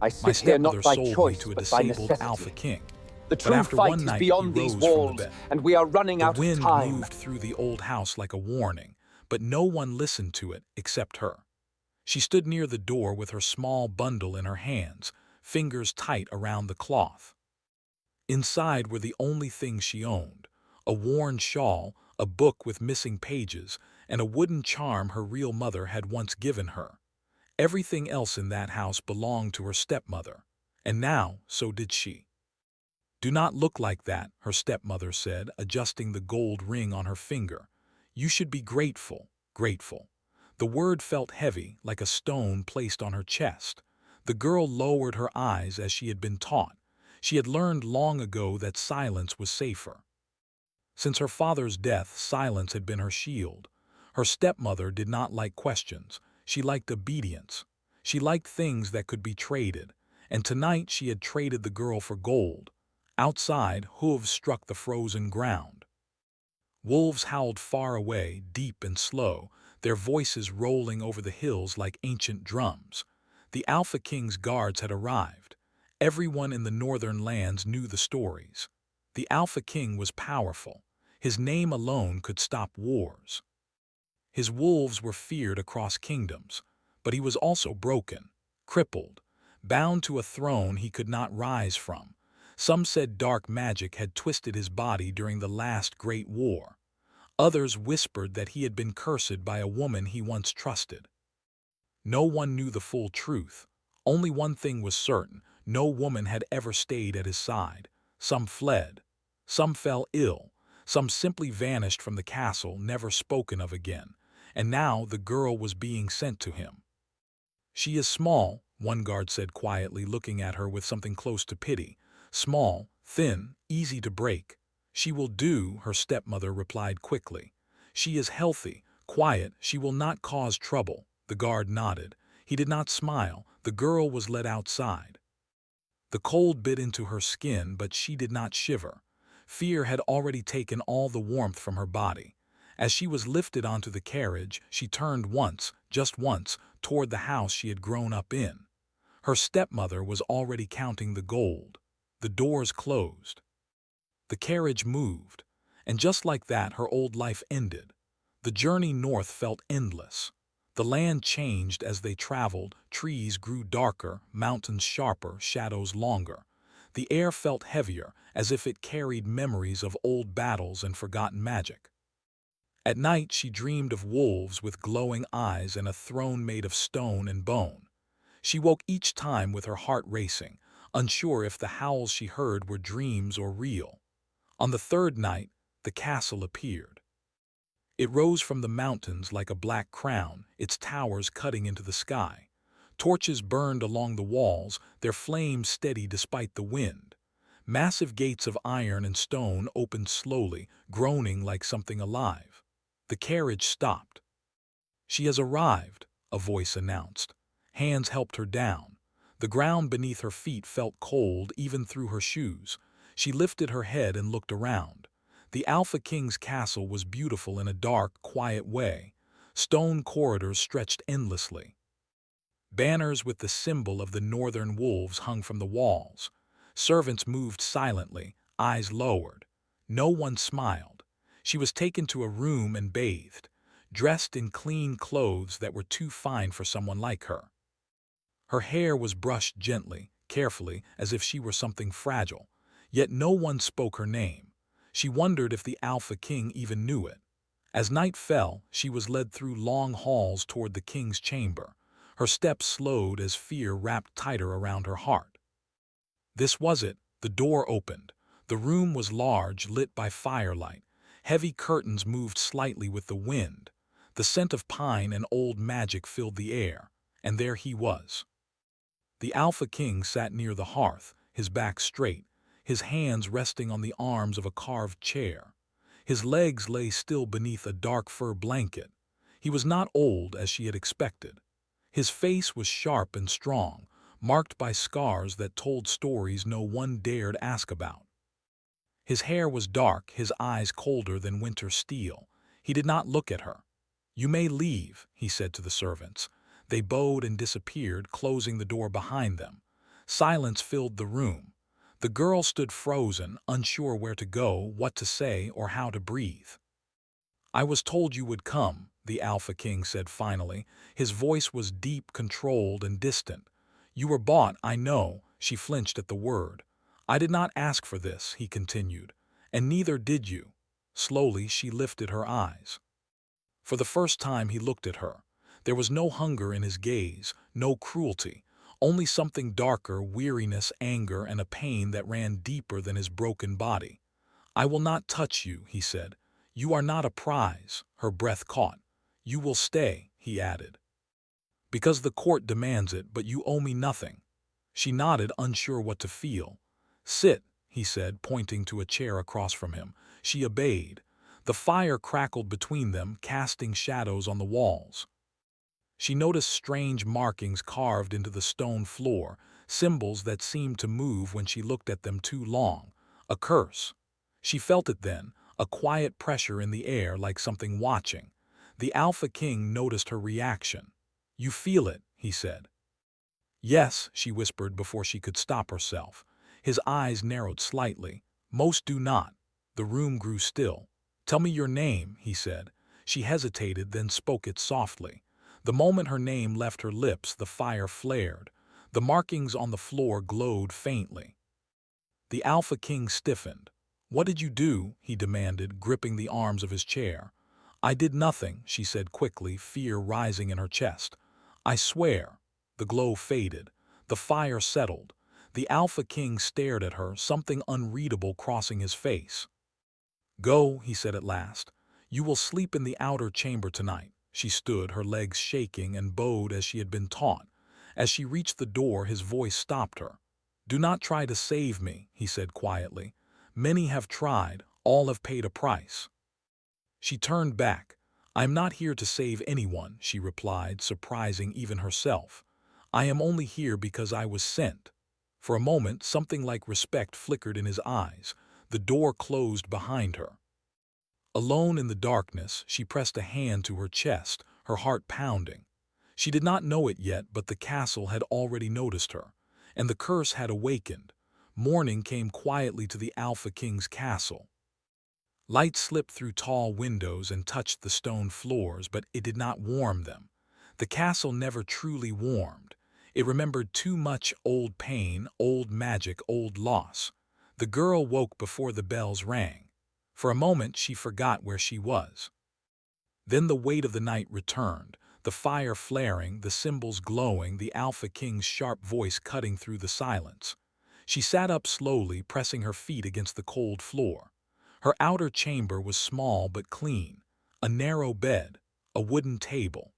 I My sit here stepmother not by sold me choice, to a but by disabled necessity. alpha king. The But true after fight one is night, he beyond these rose from the walls, bed. and we are running The out of wind time. moved through the old house like a warning, but no one listened to it except her. She stood near the door with her small bundle in her hands, fingers tight around the cloth. Inside were the only things she owned: a worn shawl, a book with missing pages, and a wooden charm her real mother had once given her. Everything else in that house belonged to her stepmother, and now so did she. "Do not look like that," her stepmother said, adjusting the gold ring on her finger. "You should be grateful, grateful." The word felt heavy, like a stone placed on her chest. The girl lowered her eyes as she had been taught. She had learned long ago that silence was safer. Since her father's death, silence had been her shield. Her stepmother did not like questions. She liked obedience. She liked things that could be traded, and tonight she had traded the girl for gold. Outside, hooves struck the frozen ground. Wolves howled far away, deep and slow, their voices rolling over the hills like ancient drums. The Alpha King's guards had arrived. Everyone in the northern lands knew the stories. The Alpha King was powerful. His name alone could stop wars. His wolves were feared across kingdoms, but he was also broken, crippled, bound to a throne he could not rise from. Some said dark magic had twisted his body during the last great war. Others whispered that he had been cursed by a woman he once trusted. No one knew the full truth. Only one thing was certain: no woman had ever stayed at his side. Some fled. Some fell ill. Some simply vanished from the castle, never spoken of again. And now the girl was being sent to him. "She is small," one guard said quietly, looking at her with something close to pity. "Small, thin, easy to break." "She will do," her stepmother replied quickly. "She is healthy, quiet, she will not cause trouble." The guard nodded. He did not smile. The girl was led outside. The cold bit into her skin, but she did not shiver. Fear had already taken all the warmth from her body. As she was lifted onto the carriage, she turned once, just once, toward the house she had grown up in. Her stepmother was already counting the gold. The doors closed. The carriage moved, and just like that her old life ended. The journey north felt endless. The land changed as they traveled. Trees grew darker, mountains sharper, shadows longer. The air felt heavier, as if it carried memories of old battles and forgotten magic. At night she dreamed of wolves with glowing eyes and a throne made of stone and bone. She woke each time with her heart racing, unsure if the howls she heard were dreams or real. On the third night, the castle appeared. It rose from the mountains like a black crown, its towers cutting into the sky. Torches burned along the walls, their flames steady despite the wind. Massive gates of iron and stone opened slowly, groaning like something alive. The carriage stopped. "She has arrived," a voice announced. Hands helped her down. The ground beneath her feet felt cold even through her shoes. She lifted her head and looked around. The Alpha King's castle was beautiful in a dark, quiet way. Stone corridors stretched endlessly. Banners with the symbol of the northern wolves hung from the walls. Servants moved silently, eyes lowered. No one smiled. She was taken to a room and bathed, dressed in clean clothes that were too fine for someone like her. Her hair was brushed gently, carefully, as if she were something fragile. Yet no one spoke her name. She wondered if the Alpha King even knew it. As night fell, she was led through long halls toward the king's chamber. Her steps slowed as fear wrapped tighter around her heart. This was it. The door opened. The room was large, lit by firelight. Heavy curtains moved slightly with the wind. The scent of pine and old magic filled the air, and there he was. The Alpha King sat near the hearth, his back straight, his hands resting on the arms of a carved chair. His legs lay still beneath a dark fur blanket. He was not old as she had expected. His face was sharp and strong, marked by scars that told stories no one dared ask about. His hair was dark, his eyes colder than winter steel. He did not look at her. "You may leave," he said to the servants. They bowed and disappeared, closing the door behind them. Silence filled the room. The girl stood frozen, unsure where to go, what to say, or how to breathe. "I was told you would come," the Alpha King said finally. His voice was deep, controlled, and distant. "You were bought, I know." She flinched at the word. "I did not ask for this," he continued. "And neither did you." Slowly she lifted her eyes. For the first time he looked at her. There was no hunger in his gaze, no cruelty, only something darker, weariness, anger, and a pain that ran deeper than his broken body. "I will not touch you," he said. "You are not a prize." Her breath caught. "You will stay," he added. "Because the court demands it, but you owe me nothing." She nodded, unsure what to feel. "Sit," he said, pointing to a chair across from him. She obeyed. The fire crackled between them, casting shadows on the walls. She noticed strange markings carved into the stone floor, symbols that seemed to move when she looked at them too long. A curse. She felt it then, a quiet pressure in the air like something watching. The Alpha King noticed her reaction. "You feel it," he said. "Yes," she whispered before she could stop herself. His eyes narrowed slightly. "Most do not." The room grew still. "Tell me your name," he said. She hesitated, then spoke it softly. The moment her name left her lips, the fire flared. The markings on the floor glowed faintly. The Alpha King stiffened. "What did you do?" he demanded, gripping the arms of his chair. "I did nothing," she said quickly, fear rising in her chest. "I swear." The glow faded. The fire settled. The Alpha King stared at her, something unreadable crossing his face. "Go," he said at last. "You will sleep in the outer chamber tonight." She stood, her legs shaking, and bowed as she had been taught. As she reached the door, his voice stopped her. "Do not try to save me," he said quietly. "Many have tried, all have paid a price." She turned back. "I am not here to save anyone," she replied, surprising even herself. "I am only here because I was sent." For a moment, something like respect flickered in his eyes. The door closed behind her. Alone in the darkness, she pressed a hand to her chest, her heart pounding. She did not know it yet, but the castle had already noticed her, and the curse had awakened. Morning came quietly to the Alpha King's castle. Light slipped through tall windows and touched the stone floors, but it did not warm them. The castle never truly warmed. It remembered too much old pain, old magic, old loss. The girl woke before the bells rang. For a moment she forgot where she was. Then the weight of the night returned, the fire flaring, the symbols glowing, the Alpha King's sharp voice cutting through the silence. She sat up slowly, pressing her feet against the cold floor. Her outer chamber was small but clean. A narrow bed, a wooden table,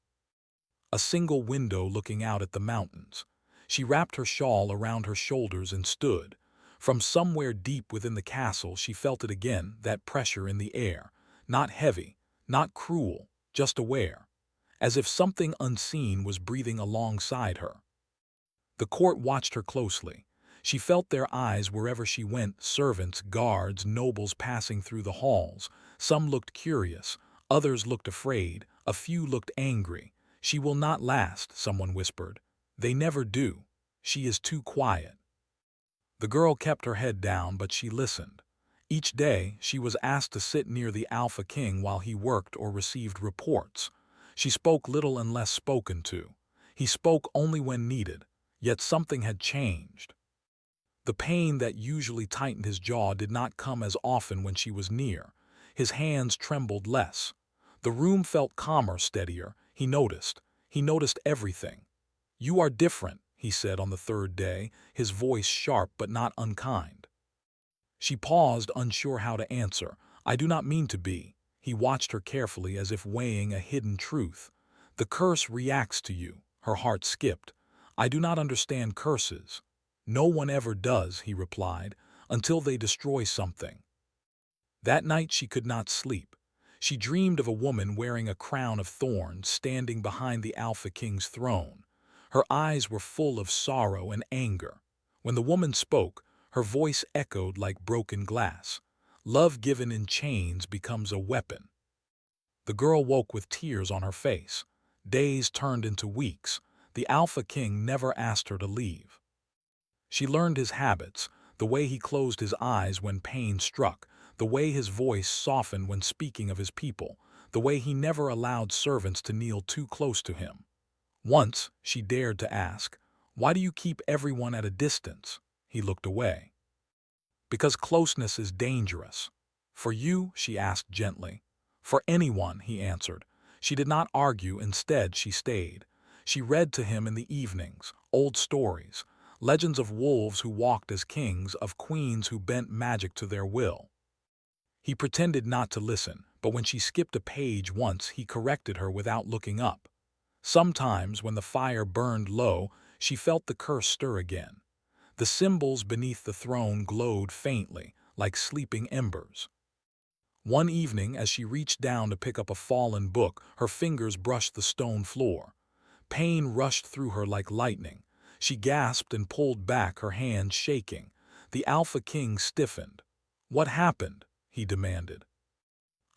a single window looking out at the mountains. She wrapped her shawl around her shoulders and stood. From somewhere deep within the castle she felt it again, that pressure in the air. Not heavy, not cruel, just aware. As if something unseen was breathing alongside her. The court watched her closely. She felt their eyes wherever she went, servants, guards, nobles passing through the halls. Some looked curious, others looked afraid, a few looked angry. "She will not last," someone whispered. "They never do. She is too quiet." The girl kept her head down, but she listened. Each day, she was asked to sit near the Alpha King while he worked or received reports. She spoke little unless spoken to. He spoke only when needed, yet something had changed. The pain that usually tightened his jaw did not come as often when she was near. His hands trembled less. The room felt calmer, steadier. He noticed. He noticed everything. "You are different," he said on the third day, his voice sharp but not unkind. She paused, unsure how to answer. "I do not mean to be." He watched her carefully as if weighing a hidden truth. "The curse reacts to you." Her heart skipped. "I do not understand curses." "No one ever does," he replied, "until they destroy something." That night she could not sleep. She dreamed of a woman wearing a crown of thorns, standing behind the Alpha King's throne. Her eyes were full of sorrow and anger. When the woman spoke, her voice echoed like broken glass. "Love given in chains becomes a weapon." The girl woke with tears on her face. Days turned into weeks. The Alpha King never asked her to leave. She learned his habits, the way he closed his eyes when pain struck, the way his voice softened when speaking of his people, the way he never allowed servants to kneel too close to him. Once, she dared to ask, "Why do you keep everyone at a distance?" He looked away. "Because closeness is dangerous." "For you?" she asked gently. "For anyone," he answered. She did not argue, instead she stayed. She read to him in the evenings, old stories, legends of wolves who walked as kings, of queens who bent magic to their will. He pretended not to listen, but when she skipped a page once, he corrected her without looking up. Sometimes, when the fire burned low, she felt the curse stir again. The symbols beneath the throne glowed faintly, like sleeping embers. One evening, as she reached down to pick up a fallen book, her fingers brushed the stone floor. Pain rushed through her like lightning. She gasped and pulled back, her hands shaking. The Alpha King stiffened. "What happened?" he demanded.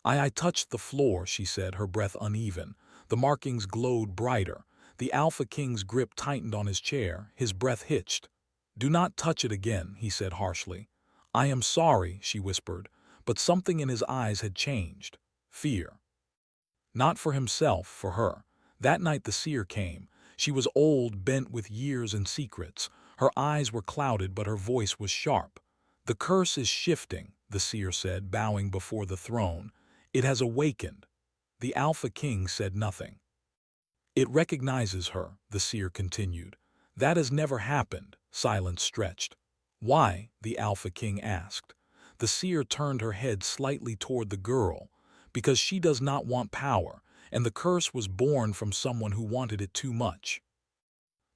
I touched the floor," she said, her breath uneven. The markings glowed brighter. The Alpha King's grip tightened on his chair, his breath hitched. "Do not touch it again," he said harshly. "I am sorry," she whispered, but something in his eyes had changed. Fear. Not for himself, for her. That night the seer came. She was old, bent with years and secrets. Her eyes were clouded, but her voice was sharp. "The curse is shifting," the seer said, bowing before the throne. "It has awakened." The Alpha King said nothing. "It recognizes her," the seer continued. "That has never happened." Silence stretched. "Why?" the Alpha King asked. The seer turned her head slightly toward the girl. "Because she does not want power, and the curse was born from someone who wanted it too much."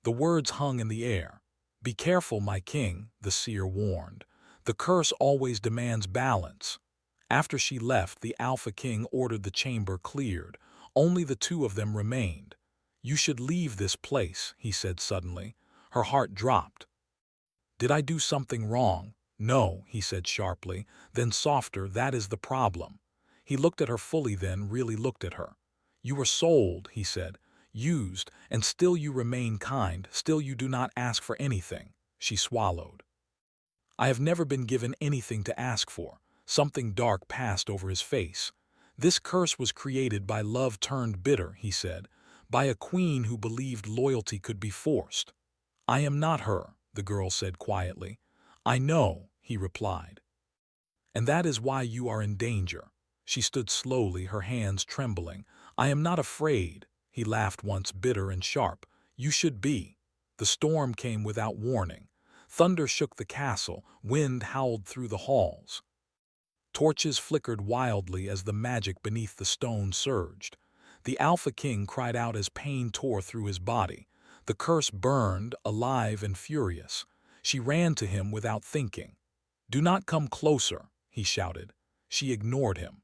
The words hung in the air. "Be careful, my king," the seer warned. "The curse always demands balance." After she left, the Alpha King ordered the chamber cleared. Only the two of them remained. "You should leave this place," he said suddenly. Her heart dropped. "Did I do something wrong?" "No," he said sharply. Then softer, "That is the problem." He looked at her fully, then really looked at her. "You were sold," he said, "used, and still you remain kind, still you do not ask for anything." She swallowed. "I have never been given anything to ask for." Something dark passed over his face. "This curse was created by love turned bitter," he said, "by a queen who believed loyalty could be forced." "I am not her," the girl said quietly. "I know," he replied. "And that is why you are in danger." She stood slowly, her hands trembling. "I am not afraid." He laughed once, bitter and sharp. "You should be." The storm came without warning. Thunder shook the castle, wind howled through the halls. Torches flickered wildly as the magic beneath the stone surged. The Alpha King cried out as pain tore through his body. The curse burned, alive and furious. She ran to him without thinking. "Do not come closer," he shouted. She ignored him.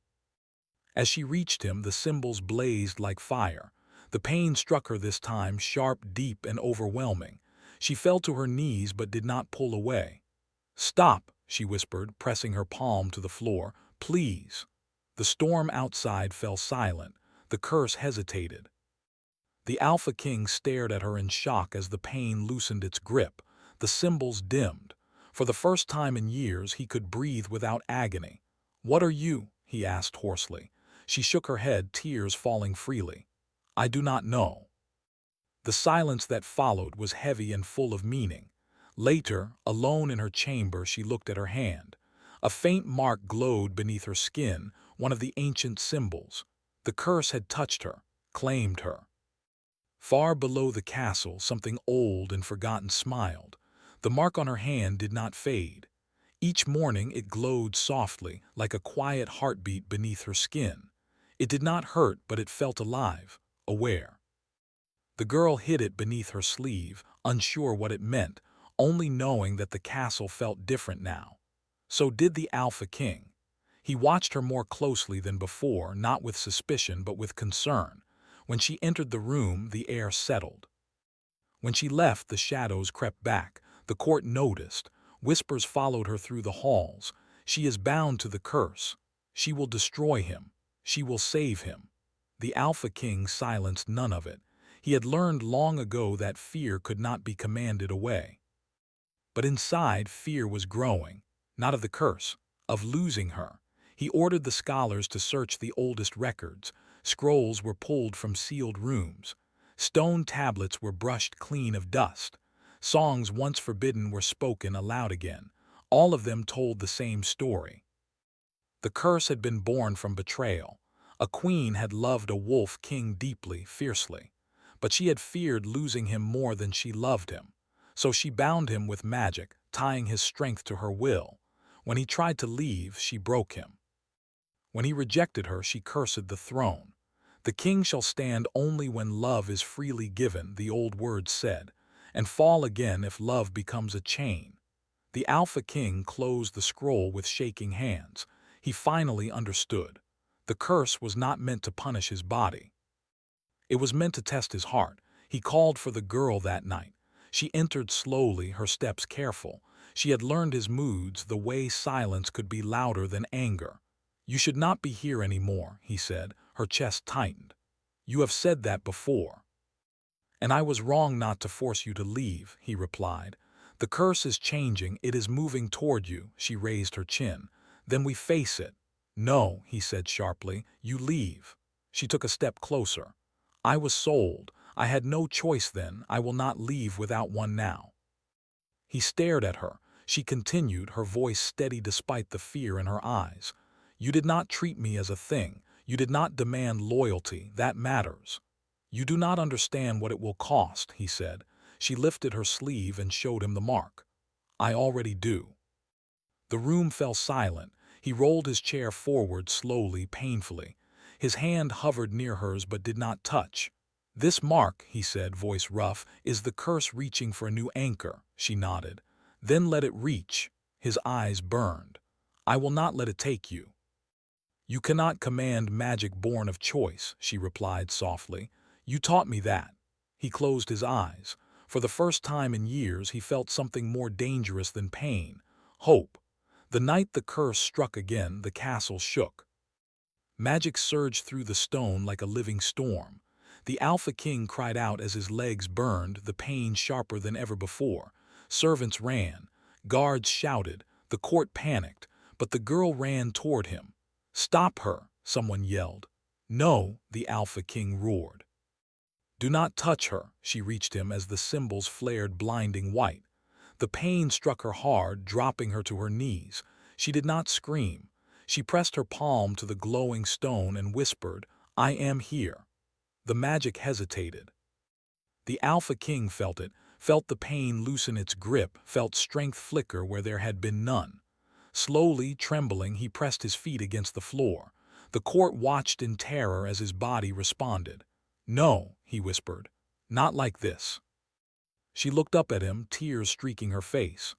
As she reached him, the symbols blazed like fire. The pain struck her this time, sharp, deep, and overwhelming. She fell to her knees but did not pull away. "Stop," she whispered, pressing her palm to the floor. "Please." The storm outside fell silent. The curse hesitated. The Alpha King stared at her in shock as the pain loosened its grip. The symbols dimmed. For the first time in years, he could breathe without agony. "What are you?" he asked hoarsely. She shook her head, tears falling freely. "I do not know." The silence that followed was heavy and full of meaning. Later, alone in her chamber, she looked at her hand. A faint mark glowed beneath her skin, one of the ancient symbols. The curse had touched her, claimed her. Far below the castle, something old and forgotten smiled. The mark on her hand did not fade. Each morning it glowed softly, like a quiet heartbeat beneath her skin. It did not hurt, but it felt alive, aware. The girl hid it beneath her sleeve, unsure what it meant, only knowing that the castle felt different now. So did the Alpha King. He watched her more closely than before, not with suspicion but with concern. When she entered the room, the air settled. When she left, the shadows crept back. The court noticed. Whispers followed her through the halls. "She is bound to the curse. She will destroy him. She will save him." The Alpha King silenced none of it. He had learned long ago that fear could not be commanded away. But inside, fear was growing, not of the curse, of losing her. He ordered the scholars to search the oldest records. Scrolls were pulled from sealed rooms. Stone tablets were brushed clean of dust. Songs once forbidden were spoken aloud again. All of them told the same story. The curse had been born from betrayal. A queen had loved a wolf king deeply, fiercely. But she had feared losing him more than she loved him. So she bound him with magic, tying his strength to her will. When he tried to leave, she broke him. When he rejected her, she cursed the throne. The king shall stand only when love is freely given, the old words said, and fall again if love becomes a chain. The Alpha King closed the scroll with shaking hands. He finally understood. The curse was not meant to punish his body. It was meant to test his heart. He called for the girl that night. She entered slowly, her steps careful. She had learned his moods, the way silence could be louder than anger. "You should not be here anymore," he said. Her chest tightened. "You have said that before." "And I was wrong not to force you to leave," he replied. "The curse is changing, it is moving toward you." She raised her chin. "Then we face it." "No," he said sharply, "you leave." She took a step closer. "I was sold. I had no choice then. I will not leave without one now." He stared at her. She continued, her voice steady despite the fear in her eyes. "You did not treat me as a thing. You did not demand loyalty. That matters." "You do not understand what it will cost," he said. She lifted her sleeve and showed him the mark. "I already do." The room fell silent. He rolled his chair forward slowly, painfully. His hand hovered near hers but did not touch. "This mark," he said, voice rough, "is the curse reaching for a new anchor." She nodded. "Then let it reach." His eyes burned. "I will not let it take you." "You cannot command magic born of choice," she replied softly. "You taught me that." He closed his eyes. For the first time in years he felt something more dangerous than pain. Hope. The night the curse struck again, the castle shook. Magic surged through the stone like a living storm. The Alpha King cried out as his legs burned, the pain sharper than ever before. Servants ran. Guards shouted. The court panicked. But the girl ran toward him. "Stop her!" someone yelled. "No!" the Alpha King roared. "Do not touch her!" She reached him as the symbols flared blinding white. The pain struck her hard, dropping her to her knees. She did not scream. She pressed her palm to the glowing stone and whispered, "I am here." The magic hesitated. The Alpha King felt it, felt the pain loosen its grip, felt strength flicker where there had been none. Slowly, trembling, he pressed his feet against the floor. The court watched in terror as his body responded. "No," he whispered, "not like this." She looked up at him, tears streaking her face.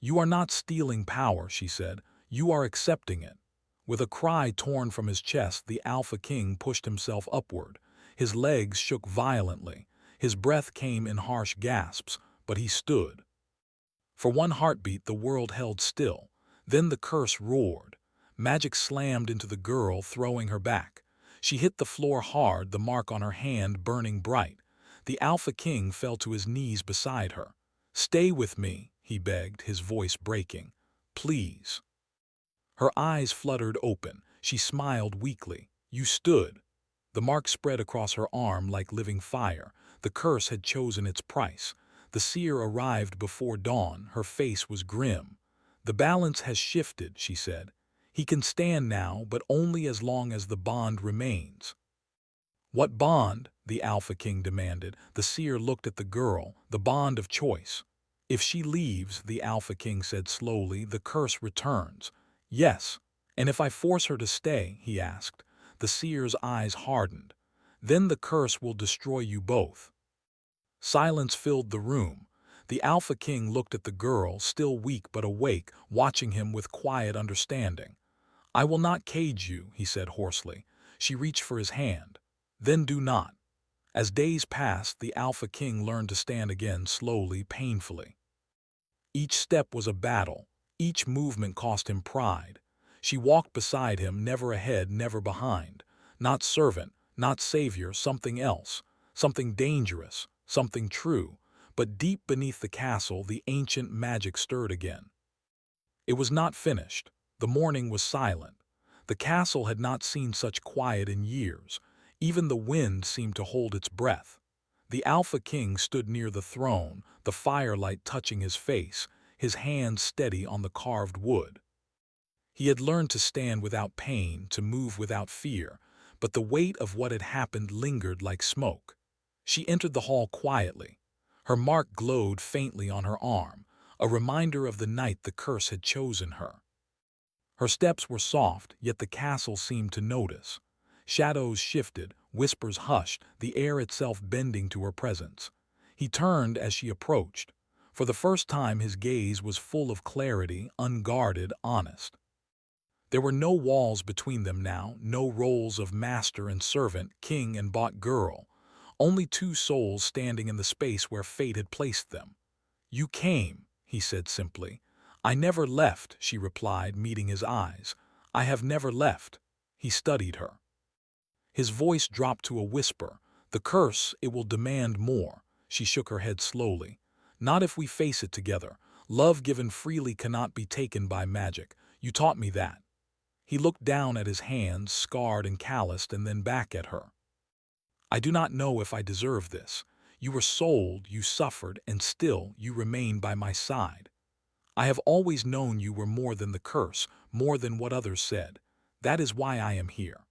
"You are not stealing power," she said. "You are accepting it." With a cry torn from his chest, the Alpha King pushed himself upward. His legs shook violently. His breath came in harsh gasps, but he stood. For one heartbeat, the world held still. Then the curse roared. Magic slammed into the girl, throwing her back. She hit the floor hard, the mark on her hand burning bright. The Alpha King fell to his knees beside her. "Stay with me," he begged, his voice breaking. "Please." Her eyes fluttered open. She smiled weakly. "You stood." The mark spread across her arm like living fire. The curse had chosen its price. The seer arrived before dawn. Her face was grim. "The balance has shifted," she said. "He can stand now, but only as long as the bond remains." "What bond?" the Alpha King demanded. The seer looked at the girl. "The bond of choice." "If she leaves," the Alpha King said slowly, "the curse returns." "Yes." "And if I force her to stay?" he asked. The seer's eyes hardened. "Then the curse will destroy you both." Silence filled the room. The Alpha King looked at the girl, still weak but awake, watching him with quiet understanding. "I will not cage you," he said hoarsely. She reached for his hand. "Then do not." As days passed, the Alpha King learned to stand again, slowly, painfully. Each step was a battle. Each movement cost him pride. She walked beside him, never ahead, never behind. Not servant, not savior, something else. Something dangerous, something true. But deep beneath the castle, the ancient magic stirred again. It was not finished. The morning was silent. The castle had not seen such quiet in years. Even the wind seemed to hold its breath. The Alpha King stood near the throne, the firelight touching his face, his hands steady on the carved wood. He had learned to stand without pain, to move without fear, but the weight of what had happened lingered like smoke. She entered the hall quietly. Her mark glowed faintly on her arm, a reminder of the night the curse had chosen her. Her steps were soft, yet the castle seemed to notice. Shadows shifted, whispers hushed, the air itself bending to her presence. He turned as she approached. For the first time his gaze was full of clarity, unguarded, honest. There were no walls between them now, no roles of master and servant, king and bought girl. Only two souls standing in the space where fate had placed them. "You came," he said simply. "I never left," she replied, meeting his eyes. "I have never left." He studied her. His voice dropped to a whisper. "The curse, it will demand more." She shook her head slowly. "Not if we face it together. Love given freely cannot be taken by magic. You taught me that." He looked down at his hands, scarred and calloused, and then back at her. "I do not know if I deserve this. You were sold, you suffered, and still you remain by my side. I have always known you were more than the curse, more than what others said. That is why I am here."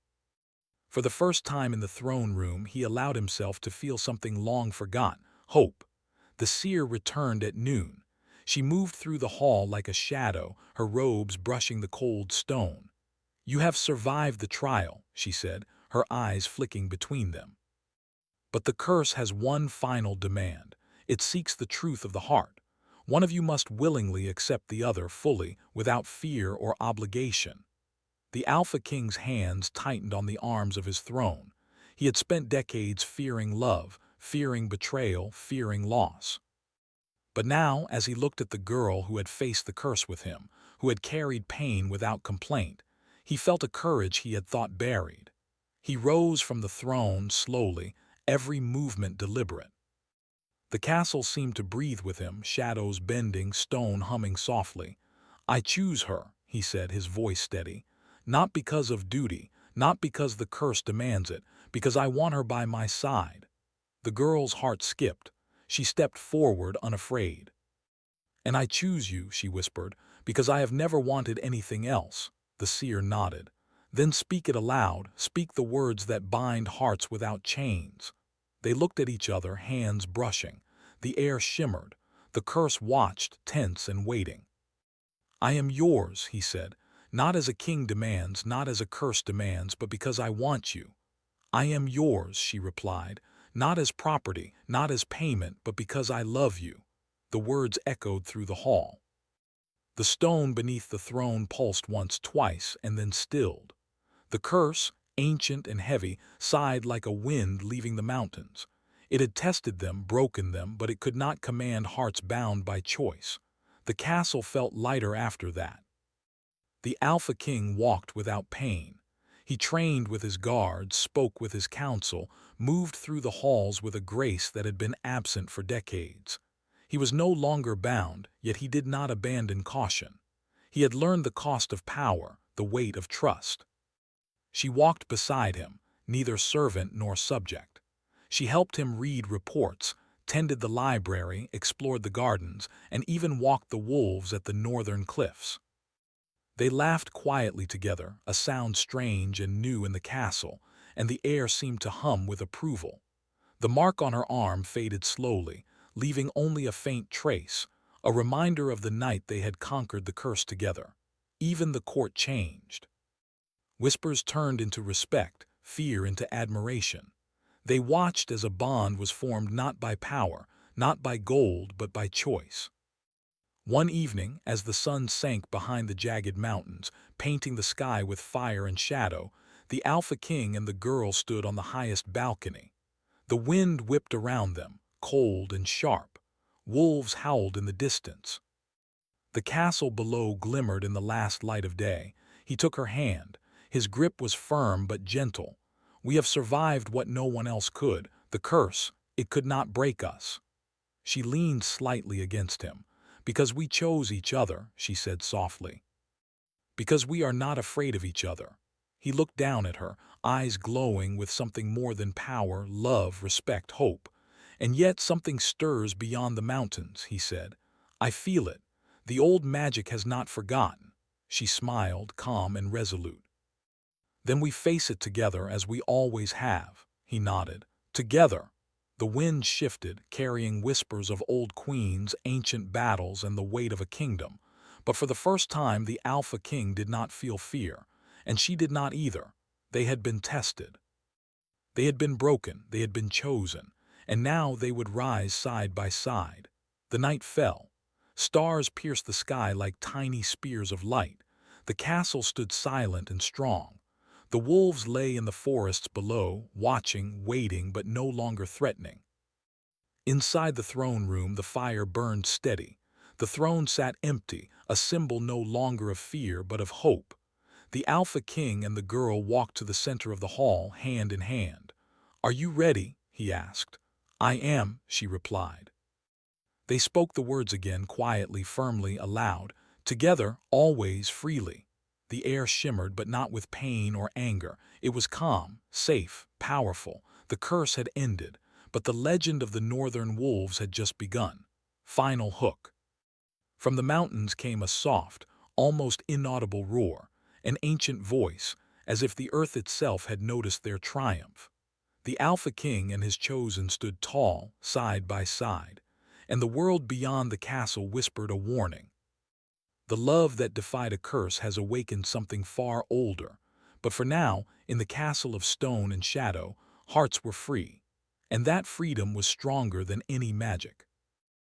For the first time in the throne room, he allowed himself to feel something long forgotten: hope. The seer returned at noon. She moved through the hall like a shadow, her robes brushing the cold stone. "You have survived the trial," she said, her eyes flicking between them. "But the curse has one final demand. It seeks the truth of the heart. One of you must willingly accept the other fully, without fear or obligation." The Alpha King's hands tightened on the arms of his throne. He had spent decades fearing love, fearing betrayal, fearing loss. But now, as he looked at the girl who had faced the curse with him, who had carried pain without complaint, he felt a courage he had thought buried. He rose from the throne slowly, every movement deliberate. The castle seemed to breathe with him, shadows bending, stone humming softly. "I choose her," he said, his voice steady. "Not because of duty, not because the curse demands it, because I want her by my side." The girl's heart skipped. She stepped forward, unafraid. "And I choose you," she whispered, "because I have never wanted anything else." The seer nodded. "Then speak it aloud, speak the words that bind hearts without chains." They looked at each other, hands brushing. The air shimmered. The curse watched, tense and waiting. "I am yours," he said, "not as a king demands, not as a curse demands, but because I want you." "I am yours," she replied, "not as property, not as payment, but because I love you." The words echoed through the hall. The stone beneath the throne pulsed once, twice, and then stilled. The curse, ancient and heavy, sighed like a wind leaving the mountains. It had tested them, broken them, but it could not command hearts bound by choice. The castle felt lighter after that. The Alpha King walked without pain. He trained with his guards, spoke with his council, moved through the halls with a grace that had been absent for decades. He was no longer bound, yet he did not abandon caution. He had learned the cost of power, the weight of trust. She walked beside him, neither servant nor subject. She helped him read reports, tended the library, explored the gardens, and even walked the wolves at the northern cliffs. They laughed quietly together, a sound strange and new in the castle, and the air seemed to hum with approval. The mark on her arm faded slowly, leaving only a faint trace, a reminder of the night they had conquered the curse together. Even the court changed. Whispers turned into respect, fear into admiration. They watched as a bond was formed not by power, not by gold, but by choice. One evening, as the sun sank behind the jagged mountains, painting the sky with fire and shadow, the Alpha King and the girl stood on the highest balcony. The wind whipped around them, cold and sharp. Wolves howled in the distance. The castle below glimmered in the last light of day. He took her hand. His grip was firm but gentle. "We have survived what no one else could. The curse, it could not break us." She leaned slightly against him. "Because we chose each other," she said softly. "Because we are not afraid of each other." He looked down at her, eyes glowing with something more than power, love, respect, hope. "And yet something stirs beyond the mountains," he said. "I feel it. The old magic has not forgotten." She smiled, calm and resolute. "Then we face it together as we always have." He nodded. "Together." The wind shifted, carrying whispers of old queens, ancient battles, and the weight of a kingdom. But for the first time the Alpha King did not feel fear, and she did not either. They had been tested. They had been broken, they had been chosen, and now they would rise side by side. The night fell. Stars pierced the sky like tiny spears of light. The castle stood silent and strong. The wolves lay in the forests below, watching, waiting, but no longer threatening. Inside the throne room the fire burned steady. The throne sat empty, a symbol no longer of fear but of hope. The Alpha King and the girl walked to the center of the hall, hand in hand. "Are you ready?" he asked. "I am," she replied. They spoke the words again, quietly, firmly, aloud, together, always, freely. The air shimmered, but not with pain or anger. It was calm, safe, powerful. The curse had ended, but the legend of the northern wolves had just begun. Final hook. From the mountains came a soft, almost inaudible roar, an ancient voice, as if the earth itself had noticed their triumph. The Alpha King and his chosen stood tall, side by side, and the world beyond the castle whispered a warning. The love that defied a curse has awakened something far older, but for now, in the castle of stone and shadow, hearts were free, and that freedom was stronger than any magic.